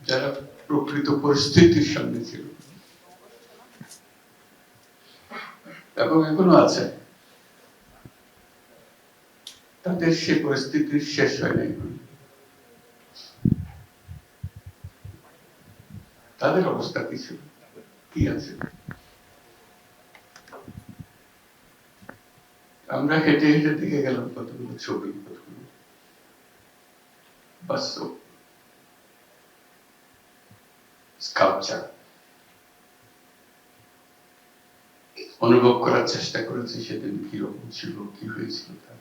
যারা প্রকৃত পরিস্থিতির সামনে ছিল এবং এখনো আছে, তাদের সে পরিস্থিতির শেষ হয় নাই। তাদের অবস্থা কিছু কি আছে? আমরা হেঁটে হেঁটে দেখে গেলাম কতগুলো ছবি, কতগুলো বাস্তব স্কাল্পচার অনুভব করার চেষ্টা করেছি সেদিন কিরকম ছিল, কি হয়েছিল তার।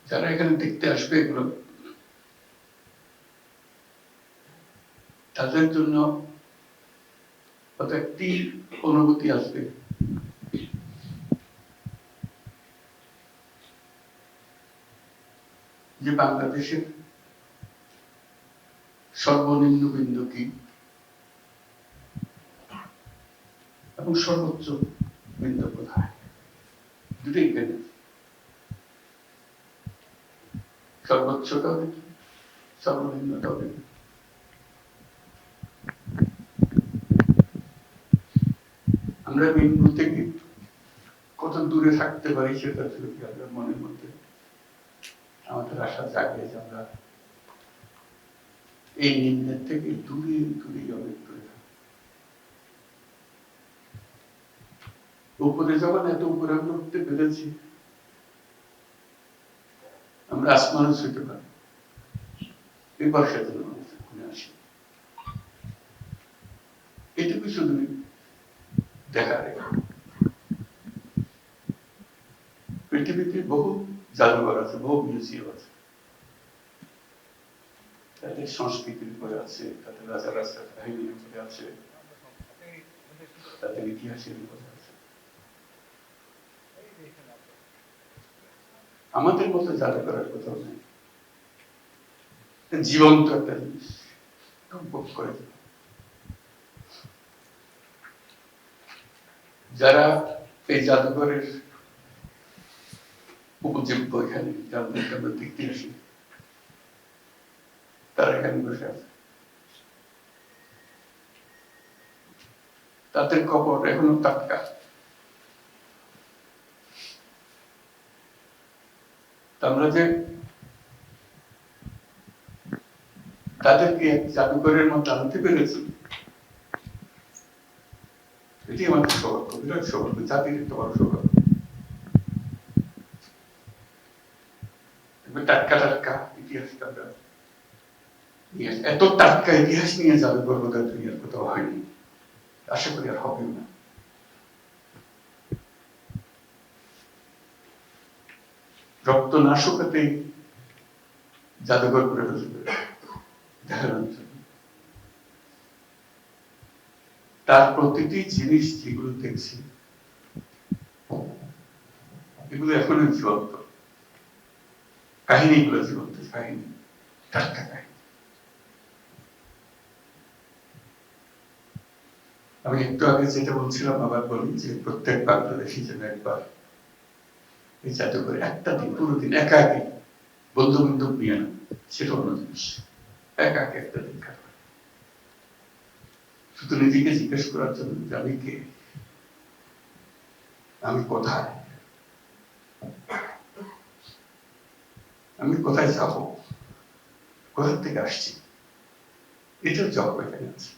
যারা এখানে দেখতে আসবে এগুলো তাদের জন্য একটি অনুভূতি আসবে, যে বাংলাদেশের সর্বনিম্ন বিন্দু কি এবং সর্বোচ্চ বিন্দু কোথায়, দুটোই এখানে। সর্বোচ্চটাও দেখি, সর্বনিম্নটাও দেখি। আমরা বিন্দু থেকে কত দূরে থাকতে পারি সেটা ছিল কি আমাদের মনের মধ্যে আমাদের আশা জাগে যে আমরা এই নিম্নের থেকে দূরে দূরে অনেক দূরে থাকি। উপরে যখন এত উপরে আমরা উঠতে পেরেছি, আমরা আসমানও ছুঁতে পারি। এবার সেদিন মনে আসি এটুকু শুধু দেখার। পৃথিবীতে বহু জাদুঘর আছে, বহু মিউজিয়াম আছে, তাদের সংস্কৃতির উপরে আছে, তাদের রাজা রাজার কাহিনীর উপরে আছে, তাদের ইতিহাসের উপরে আছে। আমাদের মতো জাদুঘরের কোথাও নেই। জীবন্ত একটা জিনিস উপভোগ করে যারা এই জাদুঘরের উপজীব্য এখানে যাদেরকে আমরা দেখতে আসি, তারা এখানে বসে আছে। তাদের কবর এখনো টাটকা। আমরা যে তাদেরকে জাদুঘরের মধ্যে আনতে পেরেছি, এটি আমাদের সৌভাগ্য, বিরাট সৌভাগ্য, জাতির একটা বড় সৌভাগ্য। টাটকা টাটকা ইতিহাসটা এত টাটকা ইতিহাস নিয়ে জাদুঘর বোধহয় দুনিয়ার কোথাও হয়নি, আশা করি আর হবেও না। রক্ত না শুকাতেই জাদুঘর করে ফেলবে দেখানোর জন্য। তার প্রতিটি জিনিস যেগুলো দেখছি এগুলো এখনো জীবন্ত, কাহিনীগুলো জীবন্ত, কাহিনী, টাটকা কাহিনী। আমি একটু আগে যেটা বলছিলাম আবার বলি, যে প্রত্যেক বাংলাদেশি যেন একবার এই জাদুঘরে একটা দিন, পুরো দিন একা একে, বন্ধু বান্ধব নিয়ে না, সেটা অন্য জিনিস, একা একে একটা দিন কাটবে, শুধু নিজেকে জিজ্ঞেস করার জন্য যে আমি কে, আমি কোথায়, আমি কোথায় যাবো, কোথা থেকে আসছি। এটার জব এখানে আছে।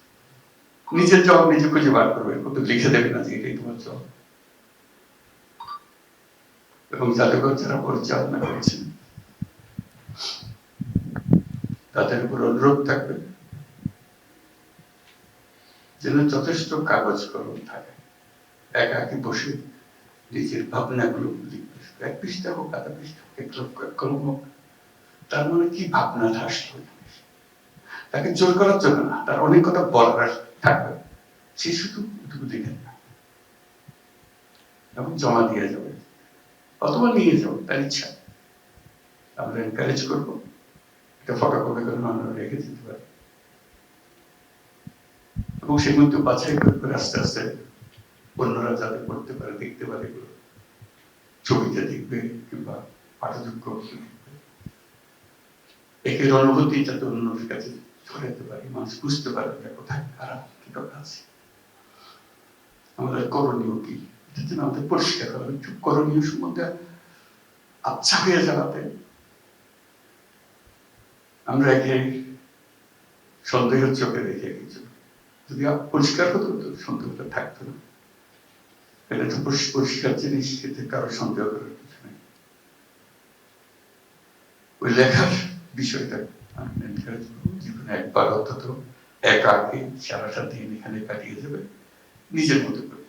নিজের জব নিজে খুঁজে বার করবে, কত লিখে দেবে না যে এটাই তোমার জব। এবং জাদুঘর যারা পরিচালনা করেছেন তাদের উপর অনুরোধ থাকবে যেন যথেষ্ট কাগজ কলম থাকে, একা একে বসে নিজের ভাবনাগুলো লিখবে। এক পৃষ্ঠা হোক, আধা পৃষ্ঠা হোক, এক লক্ষ এক কলম হোক, তার মনে কি ভাবনাটা আসলো, তাকে জোর করার জন্য না, তার অনেক কথা বলার থাকবে, সে শুধু এটুকু দেখে এবং জমা দিয়ে যাবে অথবা নিয়ে যাবে, তার ইচ্ছা। আমরা এনকারেজ করবো, এটা ফটোকপি করে আমরা রেখে দিতে পারি এবং সেই মধ্যে বাছাই করে আস্তে আস্তে অন্যরা যাতে পড়তে পারে, দেখতে পারে, এগুলো ছবিতে দেখবে কিংবা পাঠযোগ্য একের অনুভূতি যাতে অন্যদের কাছে ছড়াতে পারি, মানুষ বুঝতে পারে যে কোথায় খারাপ কি কথা আছে, আমাদের করণীয় কি, এটার জন্য আমাদের পরিষ্কার করা চুপ করণীয় সম্বন্ধে আচ্ছা হয়ে যাওয়াতে আমরা একে সন্দেহের চোখে দেখে কিছু যদি পরিষ্কার হতো তো সন্দেহটা থাকতো না। এটা তো পরিষ্কার জিনিস, এতে কারো সন্দেহ করার কিছু নেই। ওই লেখার বিষয়টা জীবনে একবার অন্তত একা আগে সারাটা দিন এখানে কাটিয়ে যাবে নিজের মতো করে।